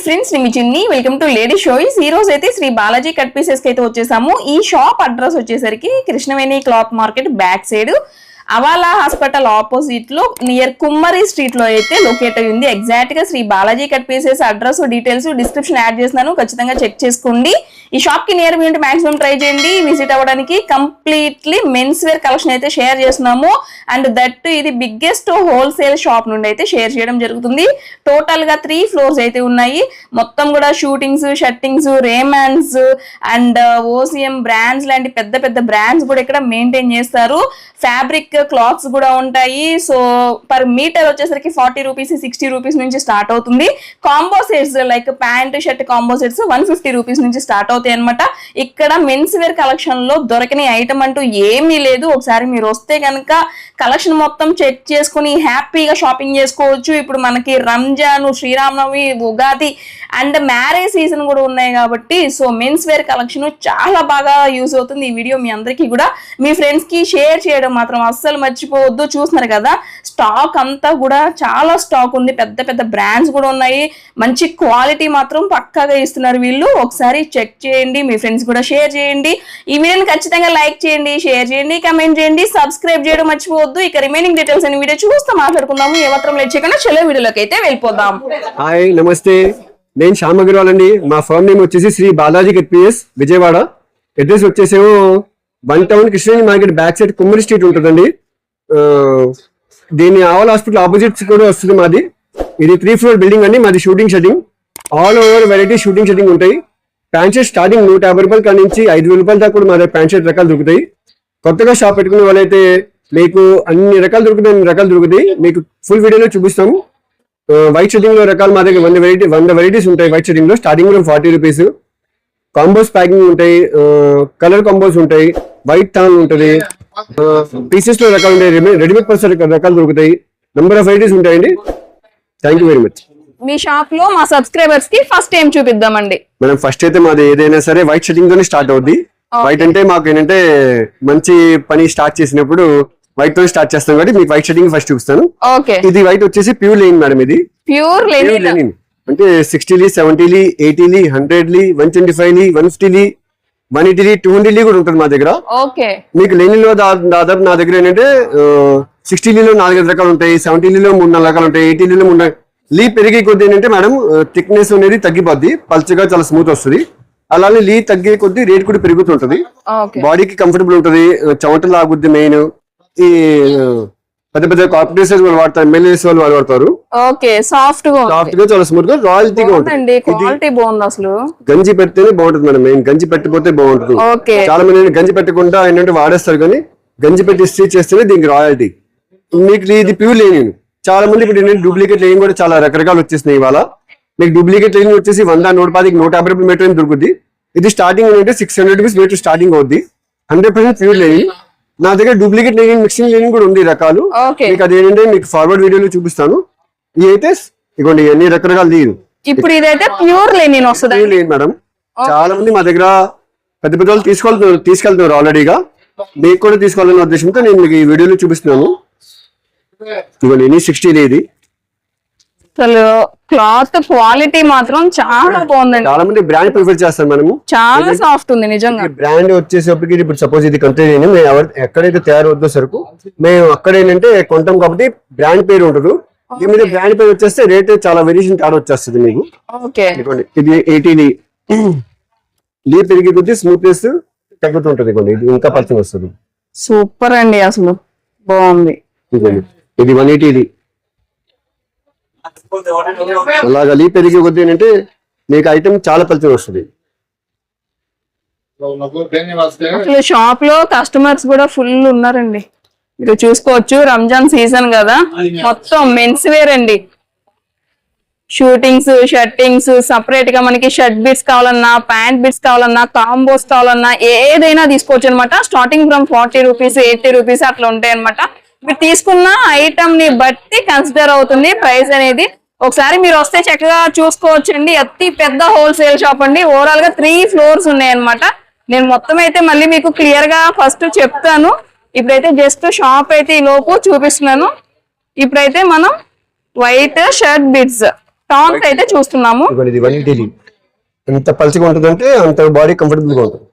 Friends, నేను మీ చిన్ని. వెల్కమ్ టు లేడీ షోయిస్. ఈ రోజు అయితే శ్రీ బాలాజీ కట్ పీసెస్ కి అయితే వచ్చేసాము. ఈ షాప్ అడ్రస్ వచ్చేసరికి Krishnaveni cloth market back side అవాలా హాస్పిటల్ ఆపోజిట్ లో నియర్ కుమ్మరి స్ట్రీట్ లో అయితే లొకేట్ అయి ఉంది. ఎగ్జాక్ట్ గా Shri Balaji cut pieces address details description add చేస్తున్నాను, ఖచ్చితంగా చెక్ చేసుకోండి. ఈ షాప్ కి నియర్ మీ ఉంటే మాక్సిమం ట్రై చేయండి విజిట్ అవ్వడానికి. కంప్లీట్లీ మెన్స్ వేర్ కలెక్షన్ అయితే షేర్ చేస్తున్నాము. అండ్ దట్ ఇది బిగ్గెస్ట్ హోల్సేల్ షాప్ నుండి అయితే షేర్ చేయడం జరుగుతుంది. టోటల్ గా 3 ఫ్లోర్స్ అయితే ఉన్నాయి. మొత్తం కూడా suitings, shirtings, Raymonds and OCM brands లాంటి పెద్ద పెద్ద బ్రాండ్స్ కూడా ఇక్కడ మెయింటైన్ చేస్తారు. ఫ్యాబ్రిక్ క్లాత్స్ కూడా ఉంటాయి. సో పర్ మీటర్ వచ్చేసరికి 40 రూపీస్ 60 రూపీస్ నుంచి స్టార్ట్ అవుతుంది. Combo sets like pant shirt combo sets 150 rupees నుంచి స్టార్ట్ అవుతాయి అనమాట. ఇక్కడ మెన్స్ వేర్ కలెక్షన్ లో దొరకని ఐటమ్ అంటూ ఏమీ లేదు. ఒకసారి మీరు వస్తే కనుక కలెక్షన్ మొత్తం చెక్ చేసుకుని హ్యాపీగా షాపింగ్ చేసుకోవచ్చు. ఇప్పుడు మనకి Ramzan, Sriramanavami, Ugadi and marriage season కూడా ఉన్నాయి కాబట్టి సో మెన్స్ వేర్ కలెక్షన్ చాలా బాగా యూజ్ అవుతుంది. ఈ వీడియో మీ అందరికీ కూడా మీ ఫ్రెండ్స్ కి షేర్ చేయడం మాత్రం అస్సలు మర్చిపోవద్దు. చూస్తున్నారు కదా, స్టాక్ అంతా కూడా చాలా స్టాక్ ఉంది. పెద్ద పెద్ద బ్రాండ్స్ కూడా ఉన్నాయి. మంచి క్వాలిటీ మాత్రం పక్కాగా ఇస్తున్నారు వీళ్ళు. ఒకసారి చెక్ చేయండి, మీ ఫ్రెండ్స్ కూడా షేర్ చేయండి. ఈ వీడియోని ఖచ్చితంగా లైక్ చేయండి, షేర్ చేయండి, కమెంట్ చేయండి, సబ్స్క్రైబ్ చేయడం మర్చిపోవద్దు. ఇక రిమైనింగ్ డీటెయిల్స్ అని వీడియో చూస్తూ మాట్లాడుకుందాము. ఏమాత్రం లేట్ చేయకుండా చలో వీడియోలోకి అయితే వెళ్ళిపోదాం. హాయ్, నమస్తే. నేను శ్యామ్ అగర్వాల్ అండి. మా ఫర్మ్ నేమ్ వచ్చేసి Shri Balaji cut pieces Vijayawada. Address వచ్చేసేమో 1 town Krishnaveni market back side Kummari street ఉంటుందండి. దీని ఆవల్ హాస్పిటల్ ఆపోజిట్ కూడా వస్తుంది మాది. ఇది 3 ఫ్లోర్ బిల్డింగ్ అండి. మాది suiting shirting all over variety suiting shirting ఉంటాయి. ప్యాంట్ షర్ట్ స్టార్టింగ్ 150 రూపాయల కాడి నుంచి 5,000 రూపాయల దాకా కూడా మా దగ్గర ప్యాంట్ షర్ట్ రకాలు దొరుకుతాయి. కొత్తగా షాప్ పెట్టుకునే వాళ్ళైతే మీకు అన్ని రకాలు దొరుకుతాయి. మీకు ఫుల్ వీడియోలో చూపిస్తాము. వైట్ షెట్టింగ్ లో రకాలు మా దగ్గర 100 వెరైటీస్ ఉంటాయి. వైట్ షెట్టింగ్ లో స్టార్టింగ్ లో 40 రూపీస్. కాంబోస్ ప్యాకింగ్ ఉంటాయి, కలర్ కాంబోస్ ఉంటాయి, వైట్ టాన్ ఉంటుంది, పీసెస్ లో రకాలు ఉంటాయి, రెడీమేడ్ పర్స్ రకాలు దొరుకుతాయి. నెంబర్ ఆఫ్ వెరైటీస్ ఉంటాయండి. Thank you very much. Me shop లో మా సబ్స్క్రైబర్స్ కి ఫస్ట్ ఏం చూపిద్దామండి? మనం ఫస్ట్ అయితే మాది ఏదైనా సరే వైట్ షెట్టింగ్ తోనే స్టార్ట్ అవుద్ది. వైట్ అంటే మాకు ఏంటంటే మంచి పని స్టార్ట్ చేసినప్పుడు వైట్ తో స్టార్ట్ చేస్తాం కాబట్టి మీకు వైట్ షెట్టింగ్ ఫస్ట్ చూపిస్తాను. ఇది వైట్ వచ్చేసి ప్యూర్ లెనిన్ మేడం. ఇది ప్యూర్ లెనిన్ అంటే 60 70 80 100 125 150 180 200 కూడా ఉంటుంది మా దగ్గర. మీకు లెనిన్ లో దాదాపు నా దగ్గర ఏంటంటే 60 లో 4 రకాలు ఉంటాయి, 70 లో 3-4 రకాలు ఉంటాయి, 80 లో 3 లీ పెరిగే కొద్ది ఏంటంటే మేడం థిక్నెస్ అనేది తగ్గిపోద్ది, పల్చగా చాలా స్మూత్ వస్తుంది. అలానే లీ తగ్గే కొద్ది రేట్ కూడా పెరుగుతుంటది. బాడీకి కంఫర్టబుల్ ఉంటుంది, చెమటలు ఆగుద్ది. మెయిన్ ఈ పెద్ద పెద్ద కార్పొరేటర్స్ వాళ్ళు వాడతారు, ఎమ్మెల్యేస్ వాళ్ళు వాడతారు. సాఫ్ట్ గా చాలా స్మూత్ గా రాయల్టీగా ఉంటుంది. అసలు గంజి పెడితేనే బాగుంటుంది మేడం. మెయిన్ గంజి పెట్టిపోతే బాగుంటుంది. చాలా మంది గంజి పెట్టకుండా ఏంటంటే వాడేస్తారు, కానీ గంజి పెట్టి స్టిచ్ చేస్తేనే దీనికి రాయల్టీ. మీకు ఇది ప్యూర్ లెనిన్. చాలా మంది ఇప్పుడు ఏంటంటే డూప్లికేట్ లెనిన్ కూడా చాలా రకరకాలు వచ్చేసినాయి. ఇవాళ మీకు డూప్లికేట్ లెనిన్ వచ్చేసి 100 110 150 రూపాయలు మీటర్ దొరుకుతుంది. ఇది స్టార్టింగ్ ఏంటంటే 600 రూపీస్ మీటర్ స్టార్టింగ్ అవుద్ది. 100% ప్యూర్ లెనిన్. నా దగ్గర డూప్లికేట్ లెనిన్, మిక్సింగ్ లెనిన్ కూడా ఉంది రకాలు. మీకు అదేంటంటే మీకు ఫార్వర్డ్ వీడియోలో చూపిస్తాను. ఇవి అయితే ఇవ్వండి అన్ని రకరకాల తీరు. ఇప్పుడు ఇదైతే ప్యూర్ లెనిన్ వస్తుంది. Pure linen madam. చాలా మంది మా దగ్గర పెద్ద పెద్ద వాళ్ళు తీసుకెళ్తున్నారు ఆల్రెడీగా. మీకు కూడా తీసుకోవాలనే ఉద్దేశంతో నేను మీకు ఈ వీడియోలో చూపిస్తున్నాను. ఇవ్వండి 60 ఇది. అసలు క్లాత్ క్వాలిటీ మాత్రం చాలా బాగుందండి. చాలా మంది బ్రాండ్ ప్రిఫర్ చేస్తారు. మనము చాలా సాఫ్ట్ ఉంది నిజంగా. బ్రాండ్ వచ్చేసరికి ఇప్పుడు సపోజ్ ఇది కంట్రీ ఎక్కడైతే తయారవుద్దో సరుకు మేము అక్కడ ఏంటంటే కొంటాం కాబట్టి బ్రాండ్ పేరు ఉంటుంది. దీని మీద బ్రాండ్ పేరు వచ్చేస్తే రేట్ చాలా వేరియేషన్ తేడా వచ్చేస్తుంది మీకు. ఇది 80 లీ పెరిగి కొద్ది స్మూత్నెస్ తగ్గుతుంటది. ఇది ఇంకా పర్సెంట్ వస్తుంది. సూపర్ అండి, అసలు బాగుంది. ఇది 180 ఇది. అలాగా లీ పెరిగే కొద్ది ఏంటంటే మీకు ఐటమ్ చాలా పల్చగా వస్తుంది. అసలు షాప్ లో కస్టమర్స్ కూడా ఫుల్ ఉన్నారండి. మీరు చూసుకోవచ్చు, రంజాన్ సీజన్ కదా, మొత్తం మెన్స్ వేర్ అండి. షూటింగ్స్, షర్టింగ్స్, సపరేట్ గా మనకి షర్ట్ బిట్స్ కావాలన్నా, ప్యాంట్ బిట్స్ కావాలన్నా, కాంబోస్ కావాలన్నా ఏదైనా తీసుకోవచ్చు అనమాట. స్టార్టింగ్ ఫ్రమ్ 40 రూపీస్ 80 రూపీస్ అట్లా ఉంటాయి అనమాట. మీరు తీసుకున్న ఐటమ్ ని బట్టి కన్సిడర్ అవుతుంది ప్రైస్ అనేది. ఒకసారి మీరు వస్తే చక్కగా చూసుకోవచ్చండి. అతి పెద్ద హోల్సేల్ షాప్ అండి. ఓవరాల్ గా 3 ఫ్లోర్స్ ఉన్నాయి అనమాట. నేను మొత్తం అయితే మళ్ళీ మీకు క్లియర్ గా ఫస్ట్ చెప్తాను. ఇప్పుడైతే జస్ట్ షాప్ అయితే ఈ లోపు చూపిస్తున్నాను. ఇప్పుడైతే మనం వైట్ షర్ట్ బిట్స్ టాన్స్ అయితే చూస్తున్నాము. ఇది 180. ఎంత పల్చగా ఉంటుంది అంటే అంత బాడీ కంఫర్టబుల్ గా ఉంటుంది.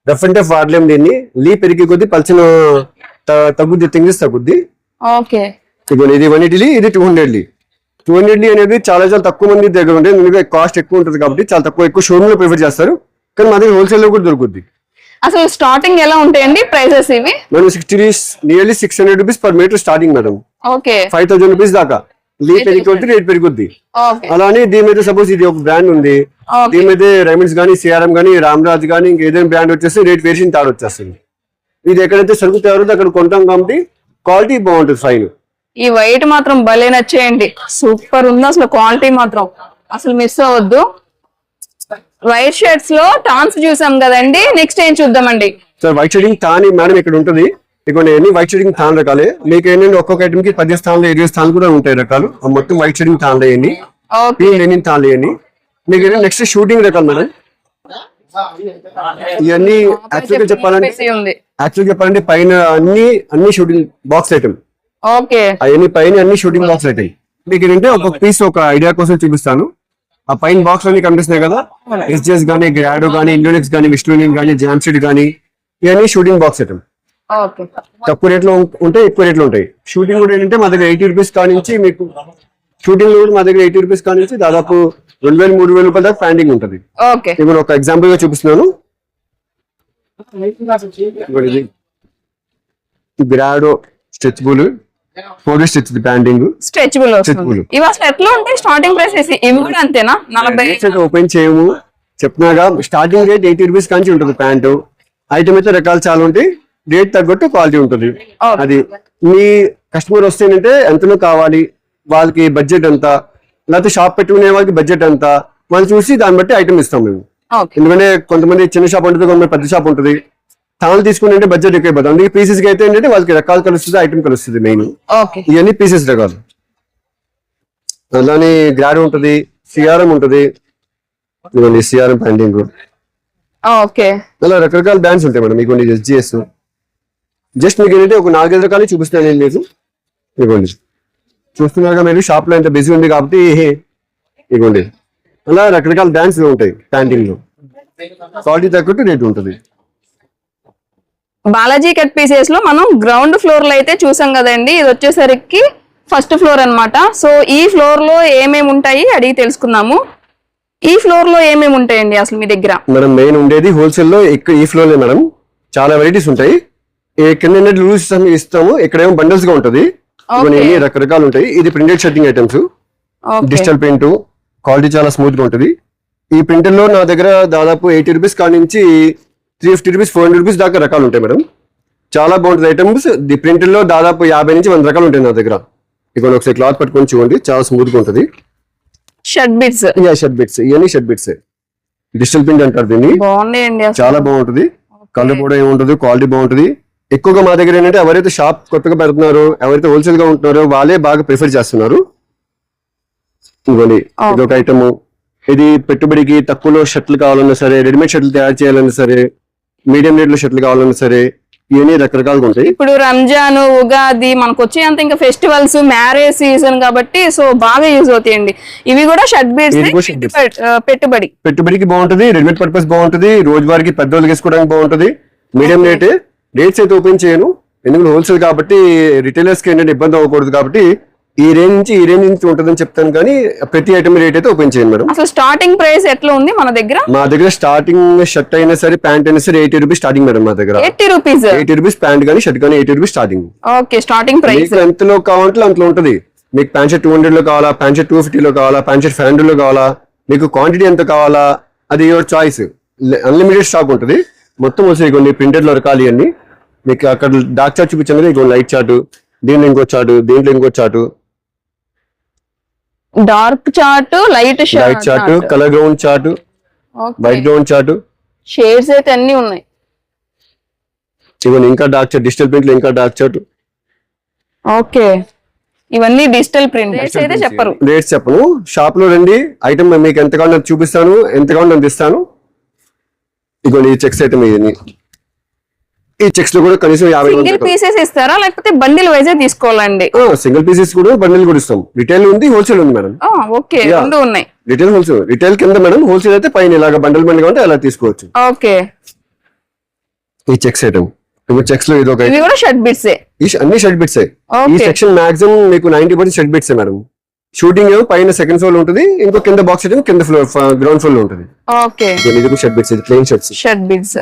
రఫ్ అండ్ టఫ్ వాడలేం దీన్ని. లీ పెరిగి కొద్ది పల్చన తగ్గుద్ది, థింగ్స్ తగ్గుద్ది. ఓకే, ఇది 180, ఇది 200. 200 అనేది చాలా చాలా తక్కువ మంది దగ్గర ఉంటుంది, ఎందుకంటే కాస్ట్ ఎక్కువ ఉంటుంది కాబట్టి చాలా ఎక్కువ షోరూమ్ లో ప్రిఫర్ చేస్తారు. కానీ మా దగ్గర హోల్సేల్ లో కూడా దొరుకుద్ది. అసలు స్టార్టింగ్ ఎలా ఉంటాయండి ప్రైసెస్ ఇవి? మనం 60 nearly 600 rupees per meter starting madam. Okay, 5000 rupees దాకా. లీ పెరిగి రేట్ పెరుగుద్ది. అలానే దీని మీద సపోజ్ ఇది ఒక బ్రాండ్ ఉంది, దీని మీద రైమండ్స్ గానీ, సిఆర్ఎం గానీ, రామ్రాజ్ గానీ, ఇంకేదైనా బ్రాండ్ వచ్చేసి రేట్ వేరియేషన్ తాడు వచ్చేస్తుంది. ఇది ఎక్కడైతే సరుకు తయారో అక్కడ కొంటాం కాబట్టి క్వాలిటీ బాగుంటుంది. ఫైన్. ఈ వైట్ మాత్రం భలే నచ్చేయండి, సూపర్ ఉంది అసలు. క్వాలిటీ మాత్రం అసలు మిస్ అవ్వద్దు. వైట్ షర్ట్స్ లో టాన్స్ చూసాం కదండి, నెక్స్ట్ ఏం చూద్దామండి? సార్ వైట్ షేడింగ్ తాన్ మేడం ఇక్కడ ఉంటుంది. ఇక్కడ ఎన్ని వైట్ షేడింగ్ తాన్ రకాలే. మీకు ఏంటంటే ఒక్కొక్క ఐటమ్ కి 10 స్థానాలు 20 స్థానాలు కూడా ఉంటాయి రకాలు. మొత్తం వైట్ షేడింగ్ తాన్లు వేయండి, లెనిన్ తాన్లు వేయండి. మీకు నెక్స్ట్ షూటింగ్ రకాలు మేడం. ఇవన్నీ యాక్చువల్ గా చెప్పాలంటే పైన అన్ని షూటింగ్ బాక్స్ ఐటమ్. ఓకే, అవన్నీ పైన అన్ని షూటింగ్ బాక్స్ ఐటమ్. మీకు ఏంటంటే ఒక్కొక్క పీస్ ఒక ఐడియా కోసం చూపిస్తాను. ఆ పైన బాక్స్ అన్ని కనిపిస్తున్నాయి కదా, ఎస్జిఎస్ గానీ, గ్రాడో గానీ, ఇండోనెక్స్ గానీ, విస్టోనియన్ గానీ, జామ్సీడ్ గానీ, ఇవన్నీ షూటింగ్ బాక్స్ ఐటమ్. తక్కువ రేట్లో ఉంటాయి, ఎక్కువ రేట్లు ఉంటాయి. షూటింగ్ కూడా ఏంటంటే మా దగ్గర 80 రూపీస్ కానించి మీకు షూటింగ్ కూడా మా దగ్గర 80 రూపీస్ కానించి దాదాపు 2000-3000 రూపాయల దాకా ప్యాండింగ్ ఉంటుంది. ఇప్పుడు ఒక ఎగ్జాంపుల్ గా చూపిస్తున్నాను. గ్రాడో స్ట్రెచబుల్ 4 స్టిచ్ ప్యాండింగ్ స్ట్రెచబుల్. ఇవి అసలు ఎట్లా ఉంటాయి స్టార్టింగ్ ప్రైస్? ఇవి కూడా అంతేనా? 40 ఓపెన్ చేయము చెప్తున్నాగా. స్టార్టింగ్ రేట్ 80 రూపీస్ కాంచి ఉంటుంది ప్యాంటు. ఐటమ్ అయితే రకాలు చాలా ఉంటాయి, రేట్ తగ్గట్టు క్వాలిటీ ఉంటుంది. అది మీ కస్టమర్ వస్తేనంటే ఎంతలో కావాలి, వాళ్ళకి బడ్జెట్ ఎంత, లేకపోతే షాప్ పెట్టుకునే వాళ్ళకి బడ్జెట్ ఎంత, వాళ్ళు చూసి దాన్ని బట్టి ఐటమ్ ఇస్తాం మేము. ఎందుకంటే కొంతమంది చిన్న షాప్ ఉంటుంది, కొంతమంది పెద్ద షాప్ ఉంటుంది. తాను తీసుకుని అంటే బడ్జెట్ ఎక్కువ అయిపోతుంది. అందుకే పీసెస్ కి అయితే ఏంటంటే వాళ్ళకి రకాలు కలుస్తుంది, ఐటమ్ కలుస్తుంది మెయిన్. ఇవన్నీ పీసెస్ రకాలు. అలానే గ్రాడ్ ఉంటుంది, సిఆర్ఎం ఉంటుంది, సిఆర్ఎం ప్యాండింగ్, అలా రకరకాల బ్రాండ్స్ ఉంటాయి మేడం. మీకు ఎస్జిఎస్ జస్ట్ మీకు ఏంటంటే ఒక 4-5 రకాలు చూపిస్తాను నేను మీకు. ఇవ్వండి, చూస్తున్నారుగా మీరు, షాప్ లో ఎంత బిజీ ఉంది కాబట్టి. ఇవ్వండి, అలా రకరకాల బ్రాండ్స్ ఉంటాయి ప్యాంటింగ్ లో. క్వాలిటీ తగ్గట్టు రేట్ ఉంటుంది. బాలాజీ కట్ పీసెస్ లో మనం గ్రౌండ్ ఫ్లోర్ లో అయితే చూసాం కదండి, ఇది వచ్చేసరికి ఫస్ట్ ఫ్లోర్ అన్నమాట. సో ఈ ఫ్లోర్ లో ఏమేమి ఉంటాయి అడిగి తెలుసుకుందాము. ఈ ఫ్లోర్ లో ఏమేమి ఉంటాయండి అసలు మీ దగ్గర? మనం మెయిన్ ఉండేది హోల్సేల్ లో ఈ ఫ్లోర్ లో మేడం. చాలా వెరైటీస్ ఉంటాయి. కింద లూజ్ ఇస్తాము, ఇక్కడేమో బండల్స్ గా ఉంటది. ఇవన్నీ రకరకాలు ఉంటాయి. ఇది printed shirting items, digital print, quality చాలా స్మూత్ గా ఉంటది. ఈ ప్రింటర్ లో నా దగ్గర దాదాపు 80 రూపీస్ కానించి 350 రూపీస్ 400 రూపీస్ దాకా రకాలు ఉంటాయి మేడం. చాలా బాగుంటుంది ఐటమ్స్. ది ప్రింటర్ లో దాదాపు 50 నుంచి 100 రకాలు ఉంటాయి నా దగ్గర. ఇక్కడ ఒకసారి క్లాత్ పట్టుకొని చూడండి, చాలా స్మూత్ గా ఉంటది. షర్ట్ బిట్స్, షర్ట్ బిట్స్, ఇవన్నీ షర్ట్ బిట్స్. డిజిటల్ ప్రింట్ అంటారు దీన్ని. చాలా బాగుంటది. కలర్ కూడా ఏముంటది, క్వాలిటీ బాగుంటది. ఎక్కువగా మా దగ్గర ఏంటంటే ఎవరైతే షాప్ కొత్తగా పెడుతున్నారో, ఎవరైతే హోల్సేల్ గా ఉంటున్నారో వాళ్ళే బాగా ప్రిఫర్ చేస్తున్నారు. ఇవ్వండి, ఇదొక ఐటమ్. ఇది పెట్టుబడికి తక్కువలో షర్ట్లు కావాలన్నా సరే, రెడీమేడ్ షర్ట్లు తయారు చేయాలన్నా సరే, మీడియం రేట్ లో షర్ట్లు కావాలన్నా సరే, ఇవన్నీ రకరకాలుగా ఉంటాయి. ఇప్పుడు రంజాన్, ఉగాది మనకు వచ్చేంత ఇంకా ఫెస్టివల్స్, మ్యారేజ్ సీజన్ కాబట్టి సో బాగా యూజ్ అవుతాయండి. ఇవి కూడా షర్ట్ బీట్స్ పెట్టుబడికి బాగుంటది, రెడీమేడ్ పర్పస్ బాగుంటది, రోజువారికి పెద్దవాళ్ళకి వేసుకోవడానికి బాగుంటది. మీడియం రేట్స్ అయితే ఓపెన్ చేయను, ఎందుకంటే హోల్సేల్ కాబట్టి రిటైలర్స్ కి ఏంటంటే ఇబ్బంది అవ్వకూడదు కాబట్టి ఈ రేంజ్ నుంచి ఉంటుందని చెప్తాను, కానీ ప్రతి ఐటమ్ రేట్ అయితే ఓపెన్ చేయండి మేడం. అసలు స్టార్టింగ్ ప్రైస్ ఎట్లా ఉంది మన దగ్గర? మా దగ్గర స్టార్టింగ్ షర్ట్ అయినా సరే, ప్యాంట్ అయినా సరే 80 రూపీస్ స్టార్టింగ్ మేడం. మా దగ్గర 80 రూపీస్ ప్యాంట్ కానీ షర్ట్ కానీ 80 rupees starting. Okay, starting price ఎంతలో కావాలంటే అంతలో ఉంటుంది. మీకు ప్యాంట్ షర్ట్ 200 లో కావాలా, ప్యాంట్ షర్ట్ 250 లో కావాలా, ప్యాంట్ షర్ట్ 500 లో కావాలా, మీకు క్వాంటిటీ ఎంత కావాలా, అది యువర్ చాయిస్. అన్లిమిటెడ్ స్టాక్ ఉంటుంది. మొత్తం వచ్చి కొన్ని ప్రింటెడ్ లో రకాలు ఇవన్నీ. మీకు అక్కడ డార్క్ చార్ట్ చూపించాను కదా, లైట్ చార్ట్, దీంట్లో ఇంకో చార్ట్, దీంట్లో ఇంకో chart, dark chart, light chart, colour ground chart, white ground chart, shades అయితే అన్ని ఉన్నాయి. ఇవన్నీ ఇంకా డార్క్ చార్ట్, డిజిటల్ ప్రింట్ లో ఇంకా డార్క్ చార్ట్. ఓకే, ఇవన్నీ డిజిటల్ ప్రింట్. రేట్స్ అయితే చెప్పరు? రేట్స్ చెప్పను, షాప్ లో రండి, ఐటమ్ మీకు ఎంత కావాలో చూపిస్తాను, ఎంత కావాలో అంత ఇస్తాను. ఇగోండి చెక్స్ ఐటమ్, ఇవన్నీ ఈ చెక్స్ లో కూడా కనీసం 50 సింగిల్ పీసెస్ ఇస్తారా లేకపోతే బండిల్ వైజే తీసుకోవాలండి? సింగిల్ పీసెస్ కూడా బండిల్ కూడా ఇస్తాం. రిటైల్ ఉంది, హోల్సేల్ ఉంది మేడం. ఓకే, రెండు ఉన్నాయి. రిటైల్ హోల్సేల్, రిటైల్ కింద మేడం, హోల్సేల్ అయితే పైన ఇలాగ బండిల్ బండిల్ ఉంటే అలా తీసుకోవచ్చు. ఓకే, ఈ చెక్స్ ఐటమ్ ఇప్పుడు చెక్స్ లో ఇది ఒక ఇవి కూడా షర్ట్ బిట్స్. అన్ని షర్ట్ బిట్స్. ఈ సెక్షన్ మాక్సిమం మీకు 90% షర్ట్ బిట్స్ మేడం. షూటింగ్ ఏమో పైన సెకండ్ ఫ్లోర్ ఉంటుంది, ఇంకో కింద బాక్స్ ఐటమ్ కింద ఫ్లోర్ గ్రౌండ్ ఫ్లోర్ లో ఉంటుంది. ఓకే, ఇది షర్ట్ బిట్స్, ఇది plain shirts. Shirt bits.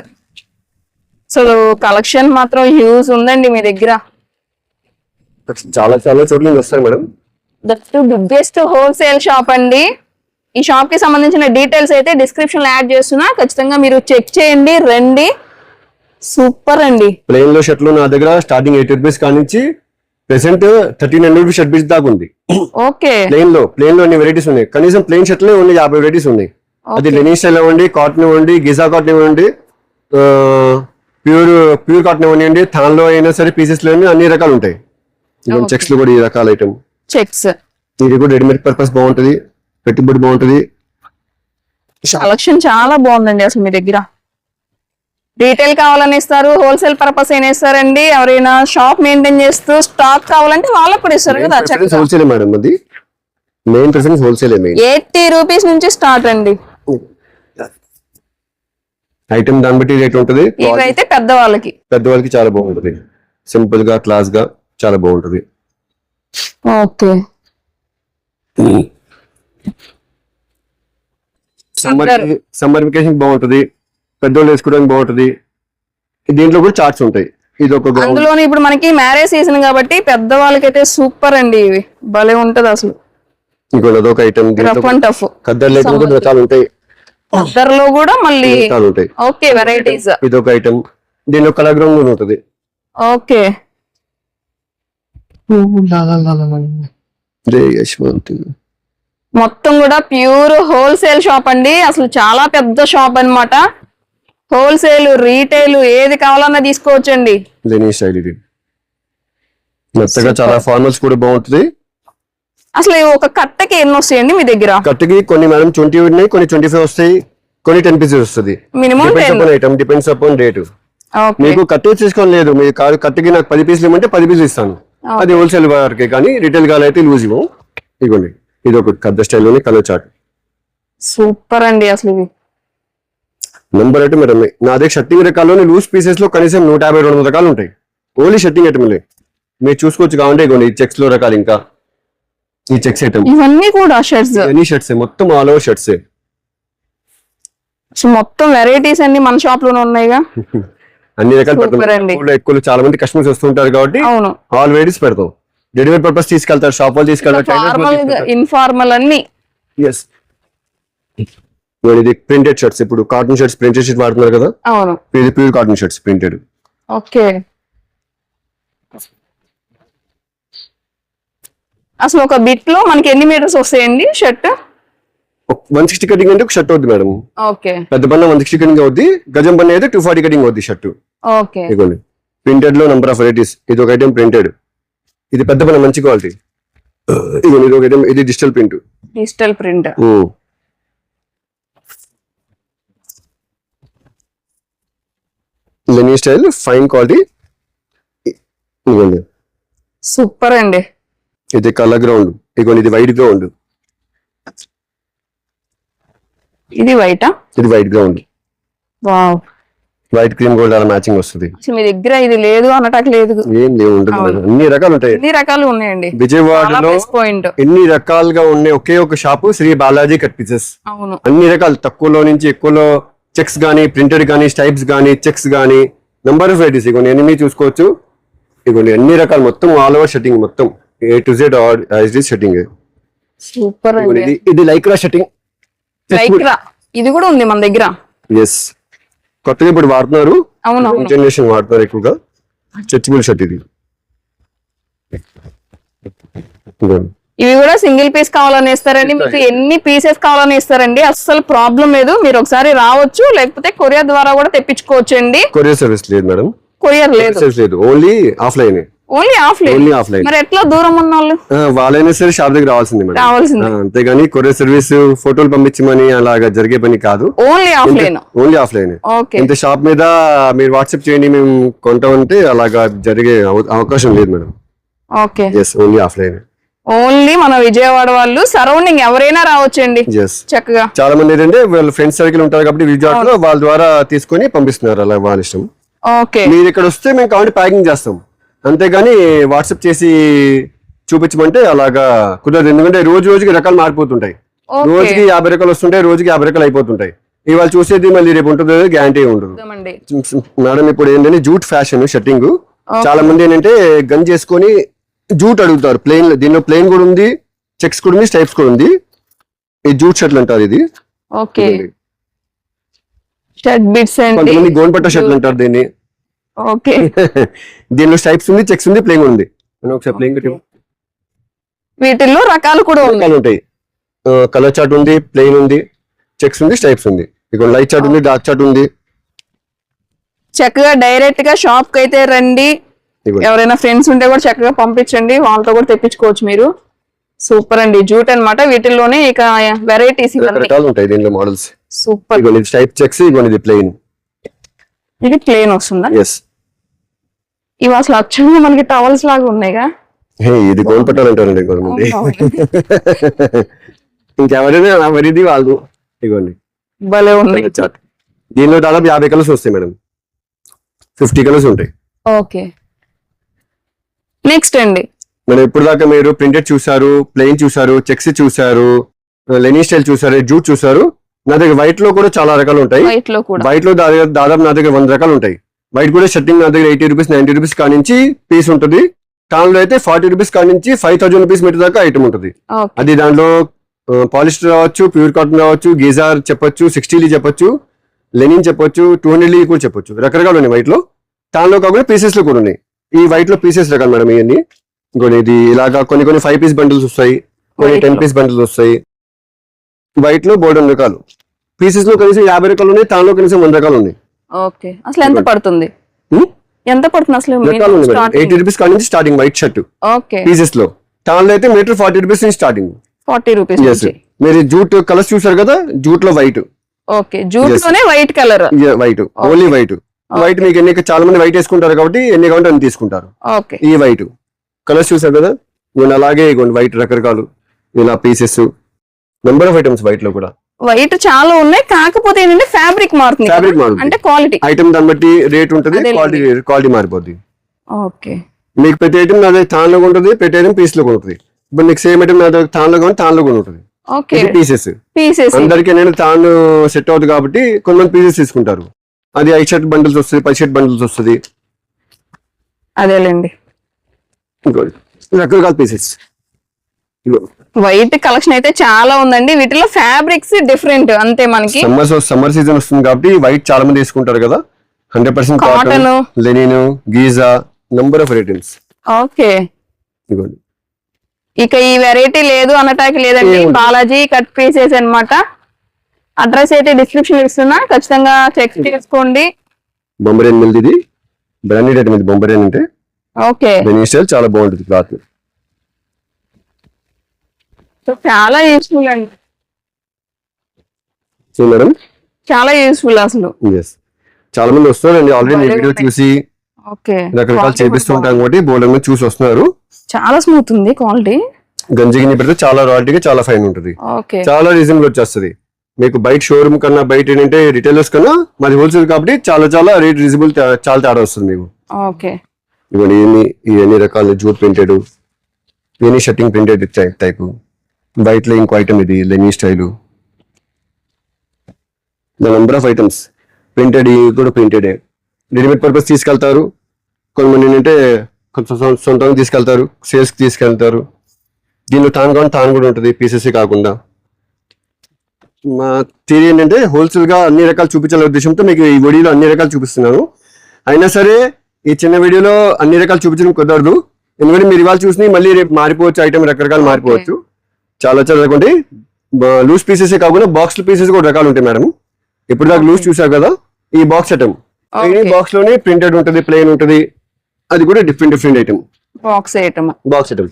So collection మాత్రం హ్యూజ్ ఉందండి మీ దగ్గర. చాలా చాలా చోట్ల నుంచి వస్తాయి madam. That biggest wholesale shop అండి. ఈ షాప్ కి సంబంధించిన డీటెయిల్స్ అయితే డిస్క్రిప్షన్ లో యాడ్ చేస్తున్నా, ఖచ్చితంగా మీరు చెక్ చేయండి, రండి. సూపర్ అండి. ప్లెయిన్ లో షర్ట్లు నా దగ్గర స్టార్టింగ్ 80 రూపీస్ కానించి ప్రెసెంట్ 1300 రూపీస్ షర్ట్ బిట్స్ దాకా ఉంది. ఓకే, ప్లెయిన్ లో అన్ని వెరైటీస్ ఉన్నాయి. కనీసం ప్లెయిన్ షర్ట్ లో ఓన్లీ 50 వెరైటీస్ ఉన్నాయి. అది లెనిన్ స్టైల్ ఇవ్వండి, కాటన్ ఇవ్వండి, గిజా కాటన్ ఇవ్వండి, ప్యూర్ కాటన్ ఇవ్వండి, థాన్ లో అయినా సరే పీసెస్ లో అన్ని రకాలు ఉంటాయి. చెక్స్ లో కూడా ఈ రకాల ఐటమ్ చెక్స్. ఇది కూడా రెడీమేడ్ పర్పస్ బాగుంటది, పెట్టుబడి బాగుంటది. కలెక్షన్ చాలా బాగుందండి అసలు మీ దగ్గర. రీటైల్ కావాలని ఇస్తారు, హోల్సేల్ పర్పస్ అయినా ఇస్తారండి. ఎవరైనా షాప్ మెయింటైన్ చేస్తూ స్టాక్ కావాలంటే వాళ్ళకు కూడా ఇస్తారు కదా. హోల్సేల్ మేడం, అది మెయిన్ ప్రిఫరెన్స్ హోల్సేల్. 80 రూపీస్ నుంచి స్టార్ట్ అండి. ఐటమ్ దాన్ని బట్టి రేట్ ఉంటుంది. ఇవైతే పెద్దవాళ్ళకి చాలా బాగుంటది, సింపుల్ గా క్లాస్ గా చాలా బాగుంటది. ఓకే, సమ్మర్ వెకేషన్ బాగుంటది, పెద్దోళ్ళు వేసుకోవడానికి బాగుంటది. దీంట్లో కూడా చార్ట్స్ ఉంటాయి. ఇది ఒక అందులో ఇప్పుడు మనకి మ్యారేజ్ సీజన్ కాబట్టి పెద్దవాళ్ళకైతే సూపర్ అండి. ఇవి భలే ఉంటది అసలు. ఇంకోటి అదొక ఐటమ్. ఖద్దర్లో కూడా రకాలు ఉంటాయి. ఖద్దర్లో కూడా మళ్ళీ ఉంటాయి. Okay, varieties. ఇది ఒక ఐటమ్. దీనిలో కలర్ గ్రౌండ్ కూడా ఉంటుంది. ఓకే, మొత్తం కూడా ప్యూర్ హోల్సేల్ షాప్ అండి. అసలు చాలా పెద్ద షాప్ అన్నమాట. హోల్సేల్, రీటైల్ ఏది కావాలన్నా తీసుకోవచ్చండి. మెత్తగా చాలా ఫార్మల్స్ కూడా బాగుంటుంది. అసలు ఒక కట్టకి ఎన్ని వస్తాయండి మీ దగ్గర? కట్టకి కొన్ని మేడం 20 ఉన్నాయి, కొన్ని 25 వస్తాయి, కొన్ని 10 పీసెస్ వస్తుంది. Minimum item depends upon rate. మీకు కట్టే తీసుకోవాలి లేదు, మీరు కట్టకి నాకు 10 పీసులు ఇవ్వమంటే 10 పీసులు ఇస్తాను. అది హోల్సేల్ వరకే, కానీ రిటైల్ కాల్ అయితే లూజ్ ఇవ్వం. ఇదిగోండి, ఇది ఒక కద్ద స్టైల్లోని కలర్ చార్ట్. సూపర్ అండి అసలు ఇవి. Number item madam. నా దగ్గర షర్టింగ్ రకాల్లోని లూజ్ పీసెస్ లో కనీసం 150-200 రకాలు ఉంటాయి. ఓన్లీ షర్టింగ్ ఐటమ్లే మీరు చూసుకోవచ్చు. కావంటే ఇగోండి, ఈ చెక్స్ లో రకాలు, ఇంకా ఈ చెక్స్ ఐటమ్, ఇవన్నీ కూడా షర్ట్స్. అన్ని షర్ట్స్, మొత్తం ఆల్ ఓవర్ షర్ట్స్. మొత్తం వెరైటీస్ అన్ని మన షాప్ లోనే ఉన్నాయిగా. అన్ని రకాలు పెడతాం. ఎక్కువ చాలా మంది కస్టమర్స్ వస్తుంటారు కాబట్టి ఆల్ వెరైటీస్ పెడతాం. డెలివరీ పర్పస్ తీసుకెళ్తారు, షాప్ వాళ్ళు తీసుకెళ్తారు. ఇన్ఫార్మల్ అన్ని. ఎస్, ఇది ప్రింటెడ్ షర్ట్స్. ఇప్పుడు కాటన్ షర్ట్స్, ప్రింటెడ్ షర్ట్స్ వాడుతున్నారు కదా. అవును, ఇది pure cotton shirts printed. Okay, అసలు ఒక బిట్ లో మనకి ఎన్ని మీటర్స్ వస్తాయండి షర్ట్? 160 కటింగ్ అంటే ఒక షర్ట్ అవుద్ది మేడం. ఓకే, పెద్ద పన్న 160 కటింగ్ అవుద్ది. గజం పన్న అయితే 240 కటింగ్ అవుద్ది షర్ట్. ఓకే, ఇదిగోండి ప్రింటెడ్ లో నంబర్ ఆఫ్ వెరైటీస్. ఇది ఒక ఐటమ్ ప్రింటెడ్, ఇది పెద్ద పన్న మంచి క్వాలిటీ. ఇదిగోండి, ఇది ఒక ఐటమ్, ఇది digital print. Digital print, Lenin style, fine quality. ఇదిగోండి, సూపర్ అండి. ఇది కలర్ గ్రౌండ్. ఇదిగోండి, ఇది వైట్ గ్రౌండ్. ఇది వైటా? ఇది white ground. Wow, white cream gold అలా మ్యాచింగ్ వస్తుంది. మీ దగ్గర ఇది లేదు అనటానికి లేదు, ఏం ఉండదు. అన్ని రకాలు ఉంటాయి, అన్ని రకాలు ఉన్నాయండి. విజయవాడలో ఎన్ని రకాలుగా ఉన్నాయి. ఒకే ఒక shop, Sri Balaji cut pieces. అవును, అన్ని రకాలు, తక్కువలో నుంచి ఎక్కువలో చెక్స్ గానీ, ప్రింటెడ్ గానీ, స్టైప్స్ గానీ, చెక్స్ గానీ, నంబర్ ఆఫ్ వెరైటీస్. ఇగోండి, ఎన్ని చూసుకోవచ్చు. ఇగోండి, అన్ని రకాలు, మొత్తం ఆల్ ఓవర్ షర్టింగ్, మొత్తం A to Z shirting. Super అండి. ఇది లైక్రా షర్టింగ్. లైక్రా ఇది కూడా ఉంది మన దగ్గర. ఎస్, కొత్తగా ఇప్పుడు వాడుతున్నారు, జనరేషన్ వాడుతున్నారు ఎక్కువగా. స్ట్రెచబుల్ షర్ట్ ఇది. ఇవి కూడా సింగిల్ పీస్ కావాలని ఇస్తారండి. మీకు ఎన్ని పీసెస్ కావాలని ఇస్తారండి, అస్సలు ప్రాబ్లం లేదు. మీరు ఒకసారి రావచ్చు, లేకపోతే కొరియర్ ద్వారా కూడా తెప్పించుకోవచ్చు అండి. కొరియర్ సర్వీస్ లేదు మేడం. కొరియర్ లేదు, only offline. Only offline. Only offline. మరి ఎట్లా దూరం ఉన్న వాళ్ళు వాళ్ళైనా సరే షాప్ దగ్గర రావాల్సింది మేడం. రావాల్సింది. అంతేగాని కొరియర్ సర్వీస్ ఫోటోలు పంపించమని అలాగా జరిగే పని కాదు. Only offline. Only offline. Okay. ఇంత షాప్ మీద మీరు వాట్సాప్ చేయండి మేము కొంటామంటే అలాగా జరిగే అవకాశం లేదు madam. Okay. Yes only offline. Only మన విజయవాడ వాళ్ళు సరౌండింగ్ ఎవరైనా రావచ్చండి చక్కగా. చాలా మంది ఏంటంటే వాళ్ళ ఫ్రెండ్స్ సర్కిల్ ఉంటారు కాబట్టి విజయవాడ లో వాళ్ళ ద్వారా తీసుకొని పంపిస్తున్నారు. అలా వాళ్ళ ఇష్టం. ఓకే. మీరు ఇక్కడ వస్తే మేము కాబట్టి ప్యాకింగ్ చేస్తాం, అంతేగాని వాట్సాప్ చేసి చూపించమంటే అలాగా కుదరదు. ఎందుకంటే రోజుకి రకాలు మారిపోతుంటాయి. రోజుకి 50 రకాలు వస్తుంటాయి, రోజుకి 50 రకాలు అయిపోతుంటాయి. ఇవాళ చూసేది మళ్ళీ రేపు ఉంటుందో గ్యారంటీ ఉండదు మేడం. ఇప్పుడు ఏంటంటే జూట్ ఫ్యాషన్ షర్టింగ్ చాలా మంది ఏంటంటే గన్ చేసుకొని జూట్ అడుగుతారు. ప్లెయిన్, దీనిలో ప్లెయిన్ కూడా ఉంది, చెక్స్ కూడా ఉంది, స్టైప్స్ కూడా ఉంది. ఈ జూట్ షర్ట్లు అంటారు ఇది. ఓకే. షర్ట్ బిట్స్ కొంతమంది గోన్పట్ట షర్ట్లు అంటారు దీన్ని. ఓకే. దీనిలో స్టైప్స్ ఉంది, చెక్స్ ఉంది, ప్లెయిన్ ఉంది. ఒకసారి ప్లెయిన్ వీటిల్లో రకాలు కూడా ఉంటాయి. కలర్ చార్ట్ ఉంది, ప్లెయిన్ ఉంది, చెక్స్ ఉంది, స్టైప్స్ ఉంది. ఇక లైట్ చార్ట్ ఉంది, డార్క్ చార్ట్ ఉంది. చక్కగా డైరెక్ట్ గా షాప్ కి అయితే రండి. ఎవరైనా ఫ్రెండ్స్ ఉంటే కూడా చక్కగా పంపించండి, వాళ్ళతో కూడా తెప్పించుకోవచ్చు మీరు. సూపర్ అండి. జూట్ అన్నమాట. వీటిల్లోనే ఇక వెరైటీస్ ఉంటాయి దీనిలో మోడల్స్. సూపర్. స్టైప్ చెక్స్, ఇది ప్లెయిన్. ఇది ప్లెయిన్ వస్తుందా? ఎస్. ఇవి అసలు అచ్చంగా మనకి టవల్స్ లాగా ఉన్నాయిగా. ఇది గోల్పట్టాలు అంటారండి కొంతమంది. ఇంకెవరైనా మరిది వాళ్ళు. ఇగోండి భలే ఉంది. దీనిలో దాదాపు 50 కలర్స్ వస్తాయి మేడం. 50 కలర్స్ ఉంటాయి. ఓకే. నెక్స్ట్ అండి, మనం ఇప్పుడు దాకా మీరు ప్రింటెడ్ చూసారు, ప్లెయిన్ చూసారు, చెక్స్ చూసారు, లెనిన్ స్టైల్ చూసారు, జూట్ చూసారు. నా దగ్గర వైట్ లో కూడా చాలా రకాలు ఉంటాయి. వైట్ లో దాదాపు నా దగ్గర 100 రకాలు ఉంటాయి. వైట్ కూడా షర్టింగ్ నా దగ్గర 80 రూపీస్ 90 రూపీస్ కానించి పీస్ ఉంటుంది. టాన్లో అయితే 40 రూపీస్ కానించి 5000 రూపీస్ మీటర్ దాకా ఐటమ్ ఉంటుంది. అది దాంట్లో పాలిస్టర్ రావచ్చు, ప్యూర్ కాటన్ రావచ్చు, గీజార్ చెప్పొచ్చు, 60 చెప్పొచ్చు, లెనిన్ చెప్పొచ్చు, 200 కూడా చెప్పొచ్చు. రకరకాలు ఉన్నాయి వైట్ లో. టాన్లో కాకుండా పీసెస్ లో కూడా ఉన్నాయి. ఈ వైట్ లో పీసెస్ రకాలు మేడం ఇవన్నీ. ఇంకోటి ఇది ఇలాగా కొన్ని 5 పీస్ బండిల్స్ వస్తాయి, కొన్ని 10 పీస్ బండిల్స్ వస్తాయి. వైట్ లో బోల్డెన్ రకాలు. పీసెస్ లో కనీసం 50 రకాలు ఉన్నాయి, టాన్లో కనీసం 100 రకాలు ఉన్నాయి. ఓకే. అసలు ఎంత పడుతుంది? ఎంత పడుతుంది అసలు? 80 రూపీస్ కాడి నుంచి starting white shirt. Okay. Pieces లో. టాన్లో అయితే మీటర్ 40 రూపీస్ నుంచి స్టార్టింగ్. 40 రూపీస్. మీరు జూట్ కలర్స్ చూసారు కదా, జూట్ లో వైట్. ఓకే. జూట్ లోనే white colour. White, only white. White మీకు ఎన్ని, చాలా మంది వైట్ వేసుకుంటారు కాబట్టి ఎన్ని కావాలంటే అన్ని తీసుకుంటారు. ఈ వైట్ కలర్స్ చూసారు కదా, అలాగే వైట్ రకరకాలు ఇలా pieces, number of items white లో కూడా. వైట్ చాలా ఉన్నాయి, కాకపోతే ఏంటంటే ఫ్యాబ్రిక్ మారుతుంది. ఫ్యాబ్రిక్ మారుతుంది అంటే క్వాలిటీ ఐటమ్ దాన్ని బట్టి రేట్ ఉంటుంది, క్వాలిటీ మారిపోద్ది. ఓకే. మీకు ప్రతి ఐటమ్ నాది తాన్ లో ఉంటుంది, ప్రతి ఐటమ్ పీస్ లో ఉంటుంది. ఇప్పుడు మీకు సేమ్ ఐటమ్ నాది తాన్ లో కానీ తాన్ లో కూడా ఉంటుంది. పీసెస్ అందరికి నేను తాన్ సెట్ అవుతుంది కాబట్టి కొంతమంది పీసెస్ తీసుకుంటారు. అది 5 షర్ట్ బండిల్స్ వస్తుంది, 10 షర్ట్ బండిల్స్ వస్తుంది. అదేలేండి. రకరకాల పీసెస్. వైట్ కలెక్షన్ అయితే చాలా ఉందండి. వీటిలో ఫ్యాబ్రిక్స్ డిఫరెంట్ అంతే. మనకి సమ్మర్ సీజన్ వస్తుంది కాబట్టి వైట్ చాలా మంది తీసుకుంటారు కదా. 100% cotton, linen, Giza, number of items. Okay. ఇక ఈ వెరైటీ లేదు అనటానికి లేదండి. బాలాజీ కట్ పీసెస్ అన్నమాట. అడ్రస్ అయితే డిస్క్రిప్షన్ ఇస్తున్నా, ఖచ్చితంగా చెక్ చేసుకోండి. బొంబరేన్ మిల్ది, ఇది బ్రాండెడ్ ఐటమ్. ఇది బొంబరేన్ అంటే ఓకే. స్టైల్ చాలా బాగుంటుంది క్లాత్. చాలా యూస్ఫుల్ అండి మేడం, చాలా యూస్ఫుల్ అసలు. చాలా మంది వస్తున్నారండి ఆల్రెడీ మీ వీడియో చూసి. రకరకాలు చేపిస్తూ ఉంటాం కాబట్టి బోర్డు మీద చూసి వస్తున్నారు. చాలా స్మూత్ ఉంది క్వాలిటీ. గంజిగిని పెడితే చాలా రాయల్టీగా చాలా ఫైన్ ఉంటుంది. చాలా రీజనబుల్ వచ్చేస్తుంది. మీకు బయట షోరూమ్ కన్నా, బయట ఏంటంటే రిటైలర్స్ కన్నా మాది హోల్సేల్ కాబట్టి చాలా రేట్ రీజనబుల్, చాలా తేడా వస్తుంది మీకు. ఇవన్నీ ఇవన్నీ రకాల జూట్ ప్రింటెడ్, ఇవన్నీ షర్టింగ్ ప్రింటెడ్ టైప్. వైట్ లో ఇంకో ఐటమ్ ఇది Lenin style. Number of items printed కూడా ప్రింటెడ్. రెడీమేడ్ పర్పస్ తీసుకెళ్తారు. కొంతమంది ఏంటంటే సొంతంగా తీసుకెళ్తారు, సేల్స్ కి తీసుకెళ్తారు. దీనిలో తాన్ కూడా ఉంటుంది, పీసెస్ కాకుండా. మా థియరీ ఏంటంటే హోల్సేల్ గా అన్ని రకాలు చూపించాలనే ఉద్దేశంతో మీకు ఈ వీడియోలో అన్ని రకాలు చూపిస్తున్నాను. అయినా సరే ఈ చిన్న వీడియోలో అన్ని రకాలు చూపించడం కుదరదు. ఎందుకంటే మీరు ఇవాళ చూసి మళ్ళీ రేపు మారిపోవచ్చు, ఐటమ్ రకరకాలు మారిపోవచ్చు. చాలా రకాలు. లూజ్ పీసెస్ కాకుండా బాక్స్ పీసెస్ కూడా రకాలు ఉంటాయి మేడం. ఇప్పుడు దాకా లూజ్ చూసారు కదా, ఈ బాక్స్ ఐటమ్. ఈ బాక్స్ లోనే ప్రింటెడ్ ఉంటుంది, ప్లెయిన్ ఉంటుంది, అది కూడా different item. Box item. Box item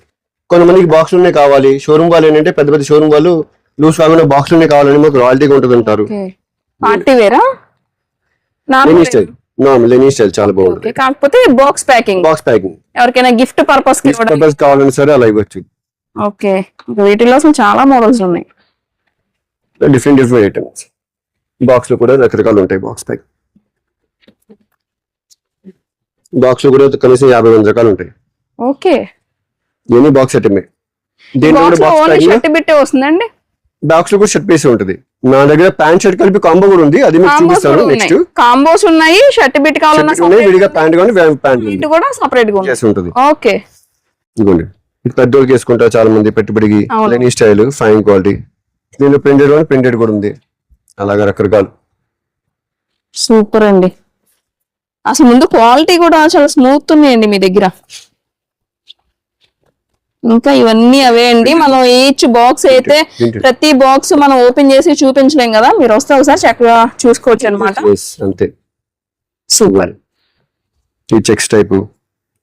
కొంతమందికి బాక్స్ లోనే కావాలి. షోరూమ్ వాళ్ళు ఏంటంటే పెద్ద పెద్ద షోరూమ్ వాళ్ళు లూజ్ కాకుండా బాక్స్ లోనే కావాలని మాకు రాయల్టీగా ఉంటుంది అంటారు. పార్టీ వేరా? Lenin style, normal Lenin style చాలా బాగుంటుంది. కాకపోతే బాక్స్ ప్యాకింగ్ ఎవరికైనా గిఫ్ట్ పర్పస్ కావాలని సరే అలా ఇవ్వచ్చు. ఓకే, వీటిలో అసలు చాలా మోడల్స్ ఉన్నాయి. Different items. బాక్స్ లో కూడా రకరకాలు ఉంటాయి. బాక్స్ లో కూడా కనీసం 50 రకాలు ఉంటాయి. ఓకే, ఇవన్నీ బాక్స్ ఐటమే. షర్ట్ బిట్టే వస్తుందండి. బాక్స్ లో కూడా షర్ట్ పీస్ ఉంటుంది. నా దగ్గర ప్యాంట్ షర్ట్ కలిపి కాంబో కూడా ఉంది, అది మీకు చూపిస్తాను నెక్స్ట్. కాంబోస్ ఉన్నాయి, షర్ట్ బిట్ కావాలన్నా విడిగా ప్యాంట్ కానీ ప్యాంట్ కూడా సెపరేట్ గా ఉంటుంది. ఓకే, ఇదిగోండి ఇది పెద్దోళ్ళకి వేసుకుంటారు చాలా మంది పెట్టుబడికి. Lenin style, fine quality. దీనిలో ప్రింటెడ్ కూడా ఉంది. అలాగా రకరకాలు. సూపర్ అండి. అసలు ముందు క్వాలిటీ కూడా చాలా స్మూత్ ఉన్నాయండి మీ దగ్గర. ఇంకా ఇవన్నీ అవే అండి. మనం ఈచ్ బాక్స్ అయితే ప్రతి బాక్స్ మనం ఓపెన్ చేసి చూపించలేం కదా, మీరు వస్తే ఒకసారి చక్కగా చూసుకోవచ్చు అనమాట. అంతే. సూపర్. ఈ చెక్స్ టైప్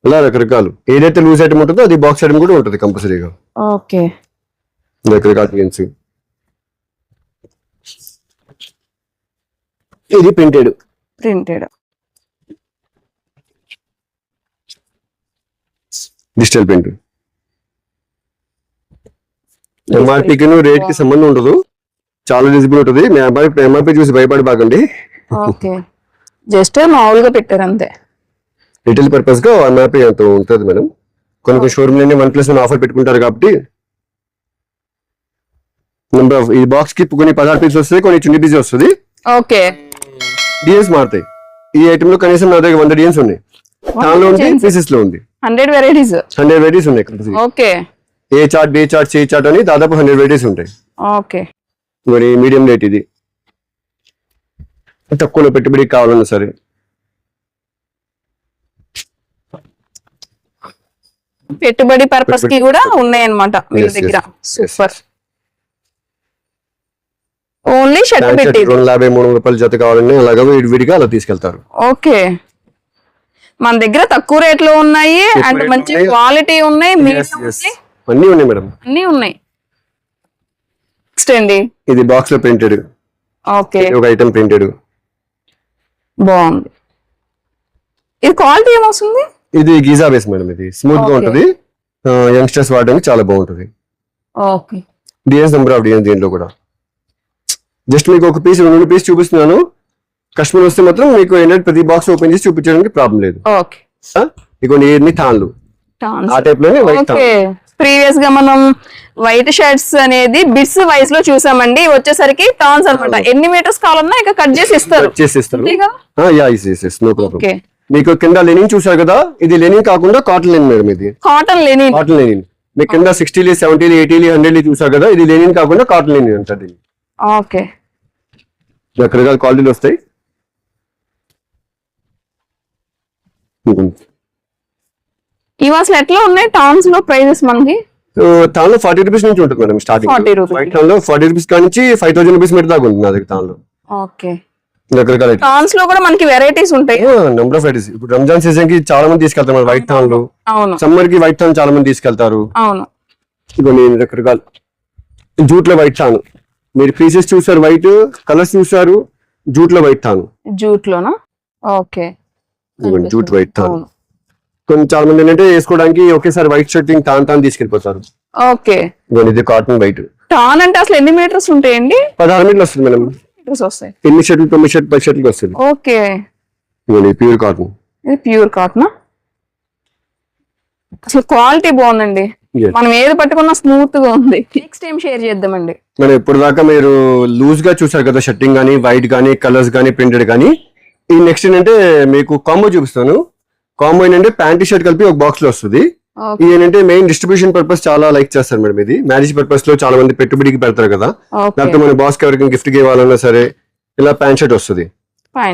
ఇలా రకరకాలు. ఏదైతే లూజ్ ఐటమ్ ఉంటుందో అది బాక్స్ ఐటమ్ కూడా ఉంటుంది కంపల్సరీగా. ఓకే, రకరకాల జీన్స్. ఇది ప్రింటెడ్. Digital print. ఎంఆర్పీకి రేట్ కి సంబంధం ఉండదు, చాలా రీజనబుల్ ఉంటుంది. ఎంఆర్పీ చూసి భయపడబాకండి. ఓకే, జస్ట్ మామూలుగా పెట్టారు అంతే. రిటైల్ పర్పస్ గా ఎంఆర్పీ అంత ఉంటుంది మేడం. కొన్ని షోరూమ్ లోనే 1+1 ఆఫర్ పెట్టుకుంటారు కాబట్టి ఈ బాక్స్ కి కొన్ని 16 పీస్ వస్తుంది, కొన్ని 20 పీస్ వస్తుంది. ఓకే, డిఎన్స్ మారుతాయి. ఈ ఐటమ్ లో కనీసం నా దగ్గర 100 డిఎన్స్ ఉన్నాయి. దానిలో ఉంది, పీసెస్ లో ఉంది 100 వెరైటీస్ ఉన్నాయి. Okay, A chart, B chart, C chart అని దాదాపు 100 వెరైటీస్ ఉంటాయి. ఓకే, మరి మీడియం రేట్ ఇది. తక్కువలో పెట్టుబడికి కావాలన్నా సరే. పెట్టుబడి పర్పస్ కి కూడా ఉన్నాయన్నమాట మీ దగ్గర. సూపర్. ఓన్లీ షర్ట్ పెట్టి 250-300 రూపాయలు జత కావాలని అలాగా విడిగా అలా తీసుకెళ్తారు. ఓకే, మన దగ్గర తక్కువ రేట్ లో ఉన్నాయి అండ్ మంచి క్వాలిటీ ఉన్నాయి. అన్ని ఉన్నాయి మేడం, అన్ని ఉన్నాయి. నెక్స్ట్ అండి, ఇది బాక్స్ లో ప్రింటెడ్. ఓకే, ఒక ఐటమ్ ప్రింటెడ్ బాగుంది. ఇది క్వాలిటీ ఏమొస్తుంది? ఇది గీజా బేస్ మేడం. ఇది స్మూత్ గా ఉంటుంది, యంగ్స్టర్స్ వాడడానికి చాలా బాగుంటుంది. ఓకే, డిఎన్స్ నెంబర్ ఆఫ్ డిఎన్స్ దీంట్లో కూడా. జస్ట్ మీకు ఒక పీస్ 2 పీస్ చూపిస్తున్నాను. కస్టమర్ వస్తే మాత్రం మీకు ఏంటంటే ప్రతి బాక్స్ ఓపెన్ చేసి చూపించడానికి ప్రాబ్లం లేదు. ఓకే, ఇవన్నీ తాన్లు ఆ టైప్ లోనే వైట్ తాన్. ప్రీవియస్ గా మనం వైట్ షర్ట్స్ అనేది బిట్స్ వైస్ లో చూసామండి. వచ్చేసరికి టాన్స్ అన్నమాట. ఎన్ని మీటర్స్ కావాలన్నా ఇక కట్ చేసి ఇస్తారు. No problem. మీకు కింద లెనిన్ చూసారు కదా, ఇది లెనిన్ కాకుండా కాటన్ లెనిన్ మేడం. ఇది కాటన్ లెనిన్. మీకు కింద 60, 70, 80, 100 చూసారు కదా, ఇది లెనిన్ కాకుండా కాటన్ లెనిన్ అంటారు. ఓకే, రకరకాల క్వాలిటీలు వస్తాయి. ఇవి అసలు ఎట్లా ఉన్నాయి టాన్స్ లో ప్రైజెస్ మనకి? తాన్లో 40 రూపీస్ నుంచి ఉంటుంది మేడం స్టార్టింగ్. వైట్ తాన్లో 40 రూపీస్ నుంచి 5000 రూపీస్ మీటర్ దాకా ఉంటుంది నా దగ్గర తాన్లో. ఓకే, రకరకాల టాన్స్ లో కూడా మనకి వెరైటీస్ ఉంటాయి. Number of varieties. ఇప్పుడు రంజాన్ సీజన్ కి చాలా మంది తీసుకెళ్తారు వైట్ తాన్లు. అవును, సమ్మర్ కి వైట్ తాన్ చాలా మంది తీసుకెళ్తారు. అవును, ఇవన్నీ రకరకాల జూట్ లో వైట్ తాను. మీరు పీసెస్ చూసారు, వైట్ కలర్స్ చూసారు. జూట్ లో వైట్ తాను. జూట్ లోనా? ఓకే, జూట్ వైట్ తాను. కొన్ని చాలా మంది ఏంటంటే వేసుకోవడానికి ఒకేసారి వైట్ షర్టింగ్ తాన్ తీసుకెళ్ళిపోతారు. ఓకే, ఇది కాటన్ వైట్ టాన్. అంటే అసలు ఎన్ని మీటర్స్ ఉంటాయండి? 16 మీటర్లు వస్తుంది మేడం. 8 షర్ట్లు 9 షర్ట్ 10 షర్ట్లకి వస్తుంది. Okay, pure cotton. ఇది ప్యూర్ కాటన్. అసలు క్వాలిటీ బాగుందండి. మనం ఏది పట్టుకున్నా స్మూత్ గా ఉంది. నెక్స్ట్ టైం షేర్ చేద్దామండి. మనం ఇప్పుడు దాకా మీరు లూజ్ గా చూసారు కదా, షర్టింగ్ గానీ, వైట్ గానీ, కలర్స్ గానీ, ప్రింటెడ్ గానీ. ఈ నెక్స్ట్ ఏంటంటే మీకు కాంబో చూపిస్తాను. కాంబో ఏంటంటే ప్యాంట్ షర్ట్ కలిపి ఒక బాక్స్ లో వస్తుంది. ఇది ఏంటంటే మెయిన్ డిస్ట్రిబ్యూషన్ పర్పస్ చాలా లైక్ చేస్తారు మేడం. ఇది మ్యారేజ్ పర్పస్ లో చాలా మంది పెట్టుబడికి పెడతారు కదా, లేకపోతే మన బాస్ కి ఎవరికి గిఫ్ట్ ఇవ్వాలన్నా సరే ఇలా ప్యాంట్ షర్ట్ వస్తుంది.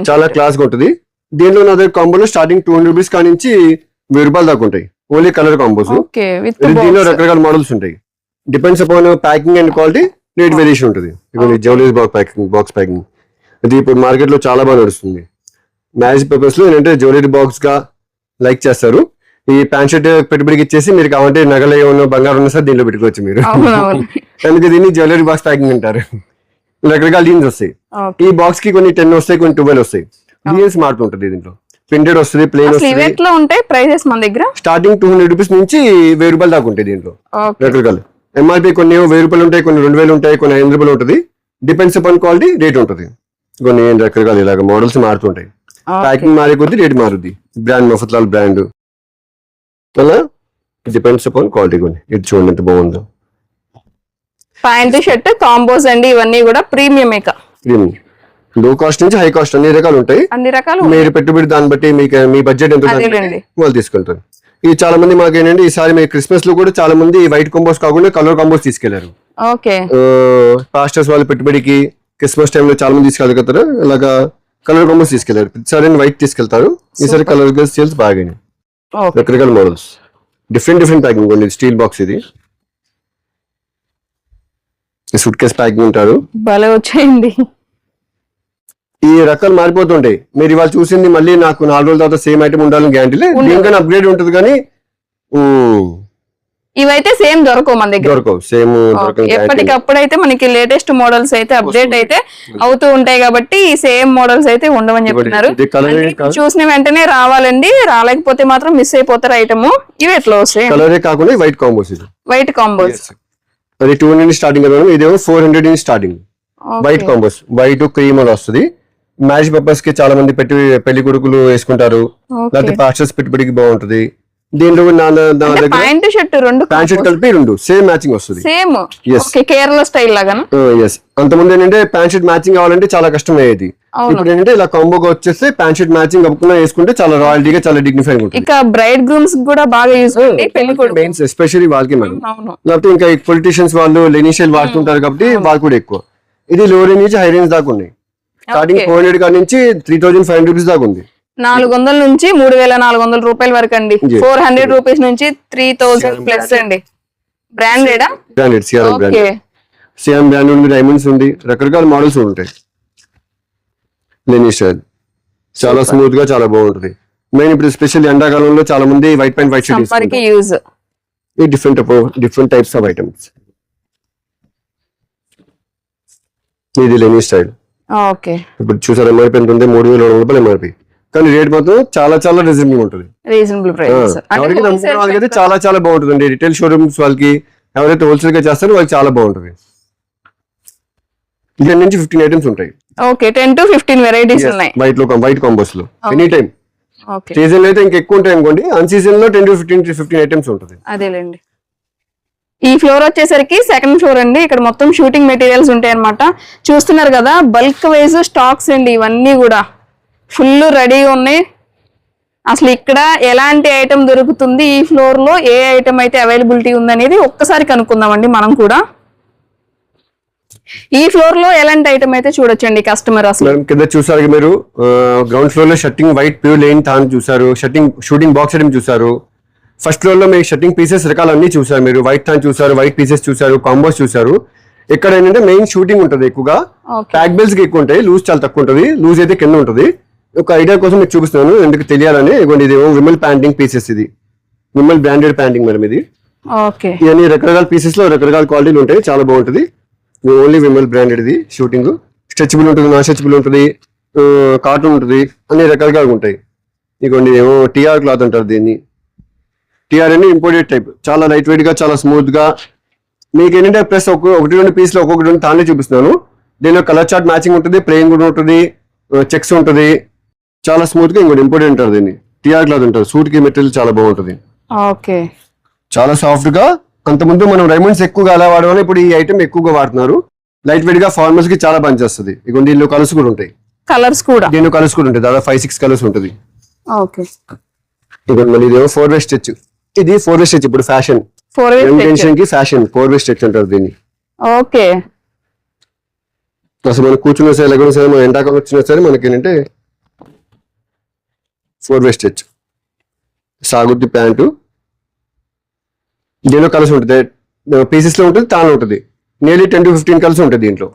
చాలా క్లాస్ గా ఉంటుంది. దీనిలో నా దగ్గర కాంబోలో స్టార్టింగ్ 200 రూపీస్ కానించి 1000 రూపాయలు దాకా ఉంటాయి. Only colour combos. దీనిలో రకరకాల మోడల్స్ ఉంటాయి. Depends upon packing and quality, rate variation ఉంటుంది. జ్యువెలరీ బాక్స్ ప్యాకింగ్ ఇది ఇప్పుడు మార్కెట్ లో చాలా బాగా నడుస్తుంది. మ్యారేజ్ పర్పస్ లో ఏంటంటే జ్యువెలరీ బాక్స్ గా లైక్ చేస్తారు. ఈ ప్యాంట్ షర్ట్ పెట్టుబడికి ఇచ్చేసి మీరు కావాలంటే నగలు ఏమన్నా బంగారం ఉన్నా సార్ దీనిలో పెట్టుకోవచ్చు మీరు. అవునవును. అందుకే దీన్ని జ్యువెలరీ బాక్స్ ప్యాకింగ్ అంటారు. రకరకాల డీన్స్ వస్తాయి. Okay. ఈ బాక్స్ కి కొన్ని 10 వస్తాయి, కొన్ని 12 వస్తాయి. డీన్స్ మారుతుంటది దీంట్లో. ప్రింటెడ్ వస్తుంది, ప్లేన్ అసలు ఇవి వస్తుంది. ఎట్లా ఉంటాయి ప్రైజెస్ మన దగ్గర? స్టార్టింగ్ 200 రూపీస్ నుంచి 1000 రూపాయలు దాకా ఉంటాయి దీంట్లో. Okay. రకరకాలు ఎంఆర్పి కొన్ని 1000 రూపాయలు ఉంటాయి, కొన్ని 2000 ఉంటాయి, కొన్ని 500 రూపాయలు ఉంటుంది. డిపెండ్స్ అపాన్ క్వాలిటీ రేట్ ఉంటుంది. కొన్ని రకరకాలు ఇలాగ మోడల్స్ మారుతుంటాయి. Okay. ప్యాకింగ్ మారే కొద్దీ రేట్ మారుద్ది. బ్రాండ్ మఫత్లాల్ బ్రాండ్ అలా డిపెండ్స్ అపాన్ క్వాలిటీ. కొన్ని ఇది చూడండి ఎంత బాగుందో. ప్యాంట్ షర్ట్ కాంబోస్ అండి, ఇవన్నీ కూడా ప్రీమియం ఇక. లో కాస్ట్ నుంచి హై కాస్ట్ అన్ని రకాలు ఉంటాయి. అన్ని రకాలు మీరు పెట్టుబడి దాన్ని బట్టి మీకు మీ బడ్జెట్ ఎంత ఉందో అదేలేండి. వాళ్ళు తీసుకుంటారు. ఇది చాలా మంది మాకు ఏంటంటే ఈసారి మీ క్రిస్మస్ లో కూడా చాలా మంది వైట్ కాంబోస్ కాకుండా కలర్ కాంబోస్ తీసుకెళ్లారు. ఓకే. పాస్టర్స్ వాళ్ళ పెట్టుబడికి క్రిస్మస్ టైంలో చాలా మంది తీసుకెళ్తారు. అలాగా కలర్ కాంబోస్ తీసుకెళ్లారు. ప్రతిసారి వైట్ తీసుకెళ్తారు. ఈసారి కలర్ సేల్స్ బాగా రకరకాల మోడల్స్, డిఫరెంట్ ప్యాకింగ్. కొన్ని స్టీల్ బాక్స్, ఇది సూట్ కేస్ ప్యాకింగ్ ఉంటారు. భలే వచ్చాయండి. ఈ రకాలు మారిపోతుంటాయి. మీరు ఇవాళ చూసింది మళ్ళీ నాకు 4 రోజుల తర్వాత సేమ్ ఐటమ్ ఉండాలని గ్యారంటీ లేదు. దీనికన్నా అప్గ్రేడ్ ఉంటుంది కానీ ఇవైతే సేమ్ దొరకవు మన దగ్గర. దొరకవు సేమ్. ఎప్పటికప్పుడు అయితే మనకి లేటెస్ట్ మోడల్స్ అయితే అప్డేట్ అయితే అవుతూ ఉంటాయి కాబట్టి ఈ సేమ్ మోడల్స్ అయితే ఉండవని చెప్తున్నారు. చూసిన వెంటనే రావాలండి, రాలేకపోతే మాత్రం మిస్ అయిపోతారు ఐటమ్. ఇవి ఎట్లా వస్తాయి? కలరే కాకుండా వైట్ కాంబోస్. వైట్ కాంబోస్ అది 200 స్టార్టింగ్ కదా, ఇదేమో 400 starting. White combos, white cream అని వస్తుంది. మ్యారేజ్ పర్పస్ కి చాలా మంది పెళ్లి కొడుకులు వేసుకుంటారు, లేకపోతే పాస్టర్స్ పెట్టుబడికి బాగుంటది. దీంట్లో ప్యాంట్ షర్ట్ ప్యాంట్ షర్ట్ కలిపి 2 సేమ్ మ్యాచింగ్ వస్తుంది. సేమ్ కేరళ స్టైల్ లాగా. అంతకుముందు ఏంటంటే ప్యాంట్ షర్ట్ మ్యాచింగ్ కావాలంటే చాలా కష్టం అయ్యేది. ఇప్పుడు ఏంటంటే ఇలా కాంబోగా వచ్చేస్తే ప్యాంట్ షర్ట్ మ్యాచింగ్ కప్పుకున్నా వేసుకుంటే చాలా రాయల్టీగా, చాలా డిగ్నిఫైడ్ ఉంటుంది. ఇక బ్రైడ్ గ్రూమ్స్ కూడా బాగా యూజ్ మెయిన్స్ ఎస్పెషల్లీ వాళ్ళకి మేడం. లేకపోతే ఇంకా పొలిటీషియన్స్ వాళ్ళు లెనిషియల్ వాడుతుంటారు కాబట్టి వాళ్ళు కూడా ఎక్కువ. ఇది లో రేంజ్ నుంచి హై రేంజ్ దాకా ఉన్నాయి. స్టార్టింగ్ 400 కాడి నుంచి 3500 రూపీస్ దాకా ఉంది. 400 నుంచి 3400 రూపాయల వరకు అండి. 400 రూపీస్ నుంచి 3000 ప్లస్ అండి. Branded CRM brand, CM brand ఉంది, డైమండ్స్ ఉంది, రకరకాల మోడల్స్ ఉంటాయి. లెనిషియల్ చాలా స్మూత్ గా చాలా బాగుంటుంది. మెయిన్ ఇప్పుడు స్పెషల్ ఎండాకాలంలో చాలా మంది white pant white shirt use. ఈ డిఫరెంట్ టైప్స్ ఆఫ్ ఐటమ్స్. ఇది లెనిన్ స్టైల్. ఓకే. ఇప్పుడు చూసారు ఎంఆర్పీ ఎంత ఉంది? 3200 రూపాయలు ఎంఆర్పీ. కానీ రేట్ మాత్రం చాలా రీజనబుల్ ఉంటుంది. Reasonable price. ఎవరికి నమ్ముకునే వాళ్ళకైతే చాలా బాగుంటుంది. రిటైల్ షోరూమ్స్ వాళ్ళకి ఎవరైతే హోల్సేల్ గా చేస్తారో వాళ్ళకి చాలా బాగుంటుంది. 10 నుంచి 15 ఐటమ్స్ ఉంటాయి. ఓకే, 10 to 15 వెరైటీస్ ఉన్నాయి వైట్ కాంబోస్ లో. ఎనీ టైం సీజన్ లో అయితే ఇంకా ఎక్కువ ఉంటాయి అనుకోండి, అన్ సీజన్ లో 10 to 15 ఐటమ్స్ ఉంటుంది. అదేలేండి. ఈ ఫ్లోర్ వచ్చేసరికి సెకండ్ ఫ్లోర్ అండి. ఇక్కడ మొత్తం షూటింగ్ మెటీరియల్స్ ఉంటాయి అన్నమాట. చూస్తున్నారు కదా, బల్క్ వైజ్ స్టాక్స్ అండి. ఇవన్నీ కూడా ఫుల్ రెడీగా ఉన్నాయి. అసలు ఇక్కడ ఎలాంటి ఐటమ్ దొరుకుతుంది, ఈ ఫ్లోర్ లో ఏ ఐటమ్ అయితే అవైలబిలిటీ ఉందనేది ఒక్కసారి కనుక్కుందామండి మనం కూడా. ఈ ఫ్లోర్ లో ఎలాంటి ఐటమ్ అయితే చూడొచ్చండి కస్టమర్. అసలు కింద చూసారు మీరు, గ్రౌండ్ ఫ్లోర్ లో shirting white pure line than చూసారు, షూటింగ్ బాక్స్ ఐటమ్ చూసారు. ఫస్ట్ ఫ్లోర్ లో మీరు షర్టింగ్ పీసెస్ రకాలన్నీ చూసారు. మీరు వైట్ థాన్ చూసారు, వైట్ పీసెస్ చూసారు, కాంబోస్ చూసారు. ఇక్కడ ఏంటంటే మెయిన్ షూటింగ్ ఉంటుంది ఎక్కువగా. ప్యాక్ బెల్స్ కి ఎక్కువ ఉంటాయి, లూజ్ చాలా తక్కువ ఉంటుంది. లూజ్ అయితే కింద ఉంటుంది. ఒక ఐడియా కోసం మీకు చూపిస్తున్నాను, ఎందుకు తెలియాలని. ఇది విమల్ ప్యాంటింగ్ పీసెస్, ఇది విమల్ బ్రాండెడ్ ప్యాంటింగ్ మేడం. ఇది ఇవన్నీ రకరకాల పీసెస్ లో రకరకాల క్వాలిటీలు ఉంటాయి, చాలా బాగుంటుంది. Only Vimal branded. ఇది షూటింగ్ స్ట్రెచబుల్ ఉంటుంది, నాన్ స్ట్రెచబుల్ ఉంటుంది, కాటన్ ఉంటుంది, అన్ని రకాలుగా ఉంటాయి. ఇదిగోండి ఏమో టీఆర్ క్లాత్ అంటారు దీన్ని. టీఆర్ అని ఇంపోర్టెడ్ టైప్, చాలా లైట్ వెయిట్ గా, చాలా స్మూత్ గా. మీకు ఏంటంటే ప్లస్ 1-2 పీస్ లో ఒక్కొక్కటి తానే చూపిస్తున్నాను. దీనిలో కలర్ చార్ట్ మ్యాచింగ్ ఉంటుంది, ప్లెయిన్ కూడా ఉంటుంది, చెక్స్ ఉంటుంది, చాలా స్మూత్ గా. ఇంకోటి ఇంపోర్టెడ్ అంటారు దీన్ని, టీఆర్ క్లాత్ అంటారు. సూట్ కి మెటీరియల్ చాలా బాగుంటుంది, చాలా సాఫ్ట్ గా. అంతకుముందు మనం డైమండ్స్ ఎక్కువగా అలా వాడేవాళ్ళం, ఇప్పుడు ఈ ఐటమ్ ఎక్కువగా వాడుతున్నారు. లైట్ వెయిట్ గా ఫార్మల్స్ కి చాలా పనిచేస్తుంది. ఇక దీనిలో కలర్స్ కూడా ఉంటాయి, దీనిలో కలర్స్ కూడా ఉంటాయి. దాదాపు 5-6 కలర్స్ ఉంటుంది. ఇక మళ్ళీ ఇదేమో 4-way స్టిచ్. ఇది 4-way స్టిచ్ ఇప్పుడు ఫ్యాషన్, టెన్షన్ కి ఫ్యాషన్ 4-way స్టిచ్ అంటారు దీన్ని. అసలు మనం కూర్చున్న సరే, లేకుండా సరే, మనం ఎండాకాలం వచ్చినా సరే మనకి ఏంటంటే 4-way స్టిచ్. సాగుద్ది ప్యాంటు. దీనిలో కలర్స్ ఉంటుంది, పీసెస్ లో ఉంటుంది, తాను ఉంటుంది. నియర్లీ 10 to 15 కలర్స్ ఉంటుంది దీంట్లో.